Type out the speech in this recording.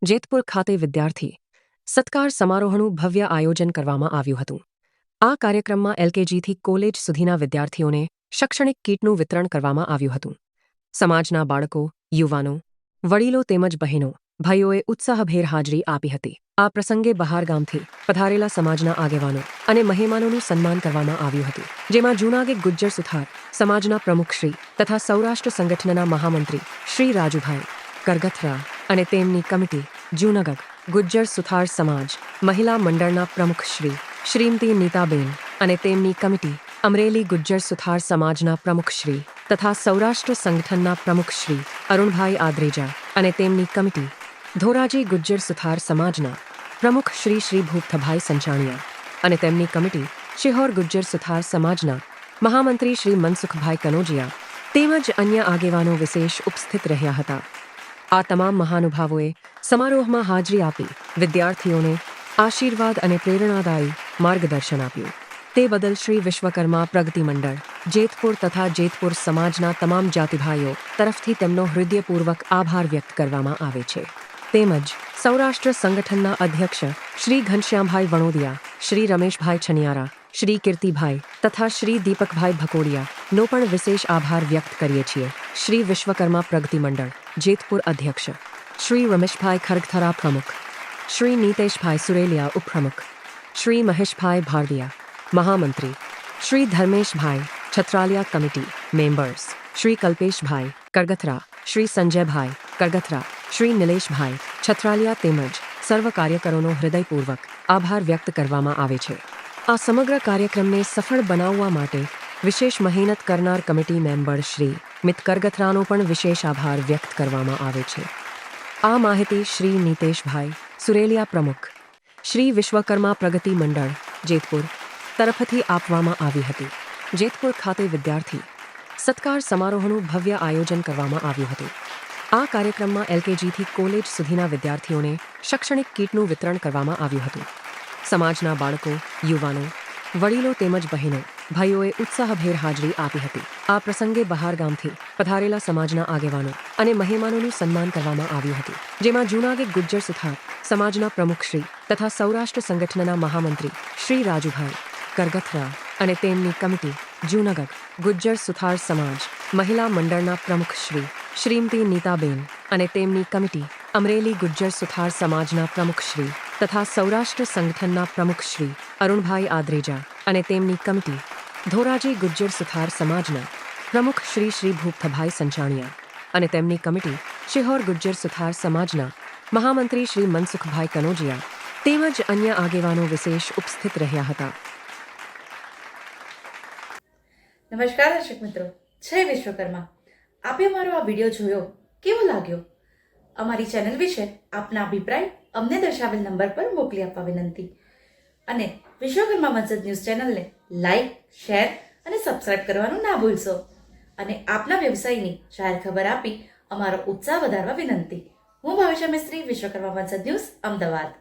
જેતપુર ખાતે વિદ્યાર્થી સત્કાર સમારોહનું ભવ્ય આયોજન કરવામાં આવ્યું હતું। આ કાર્યક્રમમાં એલકેજીથી કોલેજ સુધીના વિદ્યાર્થીઓને શૈક્ષણિક કીટનું વિતરણ કરવામાં આવ્યું હતું। સમાજના બાળકો, યુવાનો, વડીલો તેમજ બહેનો, ભાઈઓએ ઉત્સાહભેર હાજરી આપી હતી। આ પ્રસંગે બહારગામથી પધારેલા સમાજના આગેવાનો અને મહેમાનોનું સન્માન કરવામાં આવ્યું હતું, જેમાં જૂનાગઢ ગુજ્જર સુથાર સમાજના પ્રમુખશ્રી તથા સૌરાષ્ટ્ર સંગઠનના મહામંત્રી શ્રી રાજુભાઈ કરગથરા અને તેમની કમિટી, જૂનાગઢ ગુજ્જર સુથાર સમાજ મહિલા મંડળના પ્રમુખશ્રી શ્રીમતી નીતાબેન અને તેમની કમિટી, અમરેલી ગુજ્જર સુથાર સમાજના પ્રમુખશ્રી તથા સૌરાષ્ટ્ર સંગઠનના પ્રમુખશ્રી અરુણભાઈ આદ્રેજા અને તેમની કમિટી, ધોરાજી ગુજ્જર સુથાર સમાજના પ્રમુખ શ્રી ભૂપતભાઈ સંચાણિયા અને તેમની કમિટી, શિહોર ગુજ્જર સુથાર સમાજના મહામંત્રી શ્રી મનસુખભાઈ કનોજિયા તેમજ અન્ય આગેવાનો વિશેષ ઉપસ્થિત રહ્યા હતા। આ તમામ મહાનુભાવોએ સમારોહમાં હાજરી આપી વિદ્યાર્થીઓને આશીર્વાદ અને પ્રેરણાદાયી માર્ગદર્શન આપ્યું। તે બદલ શ્રી વિશ્વકર્મા પ્રગતિ મંડળ જેતપુર તથા જેતપુર સમાજના તમામ જાતિભાઈઓ તરફથી તેમનો હૃદયપૂર્વક આભાર વ્યક્ત કરવામાં આવે છે। તેમજ સૌરાષ્ટ્ર સંગઠનના અધ્યક્ષ શ્રી ઘનશ્યામભાઈ વણોદિયા, શ્રી રમેશભાઈ છનિયારા, શ્રી કીર્તિભાઈ તથા શ્રી દીપકભાઈ ભકોડિયાનો પણ વિશેષ આભાર વ્યક્ત કરીએ છીએ। શ્રી વિશ્વકર્મા પ્રગતિ મંડળ જેતપુર અધ્યક્ષ શ્રી રમેશભાઈ ખરગથરા પ્રમુખ, શ્રી નીતેશભાઈ સુરેલિયા ઉપપ્રમુખ, શ્રી મહેશભાઈ ભારદિયા મહામંત્રી, શ્રી ધર્મેશભાઈ છત્રાલિયા કમિટી મેમ્બર્સ, શ્રી કલ્પેશભાઈ કરગથરા, શ્રી સંજયભાઈ કરગથરા, શ્રી નિલેશભાઈ છત્રાલિયા તેમજ સર્વ કાર્યકરોનો હૃદયપૂર્વક આભાર વ્યક્ત કરવામાં આવે છે। આ સમગ્ર કાર્યક્રમને સફળ બનાવવા માટે વિશેષ મહેનત કરનાર કમિટી મેમ્બર શ્રી મિત કરગથરાનો પણ વિશેષ આભાર વ્યક્ત કરવામાં આવે છે। આ માહિતી શ્રી નીતેશભાઈ સુરેલિયા પ્રમુખ, શ્રી વિશ્વકર્મા પ્રગતિ મંડળ જેતપુર તરફથી આપવામાં આવી હતી। જેતપુર ખાતે વિદ્યાર્થી સત્કાર સમારોહનું ભવ્ય આયોજન કરવામાં આવ્યું હતું। આ કાર્યક્રમમાં એલકેજીથી કોલેજ સુધીના વિદ્યાર્થીઓને શૈક્ષણિક કીટનું વિતરણ કરવામાં આવ્યું હતું। સમાજના બાળકો, યુવાનો, વડીલો તેમજ બહેનો, ભાઈઓએ ઉત્સાહભેર હાજરી આપી હતી। આ પ્રસંગે બહારગામથી પધારેલા સમાજના આગેવાનો અને મહેમાનોનું સન્માન કરવામાં આવ્યું હતું, જેમાં જૂનાગઢ ગુજ્જર સુથાર સમાજના પ્રમુખશ્રી તથા સૌરાષ્ટ્ર સંગઠનના મહામંત્રી શ્રી રાજુભાઈ કરગથરા અને તેમની કમિટી, જૂનાગઢ ગુજ્જર સુથાર સમાજ મહિલા મંડળના પ્રમુખશ્રી શ્રીમતી નીતાબેન અને તેમની કમિટી, અમરેલી ગુજ્જર સુથાર સમાજના પ્રમુખશ્રી તથા સૌરાષ્ટ્ર સંગઠનના પ્રમુખશ્રી અરુણભાઈ આદ્રેજા અને તેમની કમિટી, ધોરાજી ગુજ્જર સુથાર સમાજના પ્રમુખ શ્રી ભૂપતભાઈ સંચાણિયા અને તેમની કમિટી, શિહોર ગુજ્જર સુથાર સમાજના મહામંત્રી શ્રી મનસુખભાઈ કનોજિયા તેમજ અન્ય આગેવાનો વિશેષ ઉપસ્થિત રહ્યા હતા। નમસ્કાર દર્શક મિત્રો, જય વિશ્વકર્મા। આપે અમારો આ વિડીયો જોયો, કેવો લાગ્યો? અમારી ચેનલ વિશે આપના અભિપ્રાય અમને દર્શાવેલ નંબર પર મોકલી આપવા વિનંતી। અને વિશ્વકર્મા વંશજ ન્યૂઝ ચેનલને લાઈક, શેર અને સબસ્ક્રાઇબ કરવાનું ના ભૂલશો। અને આપના વ્યવસાયની જાહેર ખબર આપી અમારો ઉત્સાહ વધારવા વિનંતી। હું ભાવેશા મિસ્ત્રી, વિશ્વકર્મા વંશજ ન્યૂઝ, અમદાવાદ।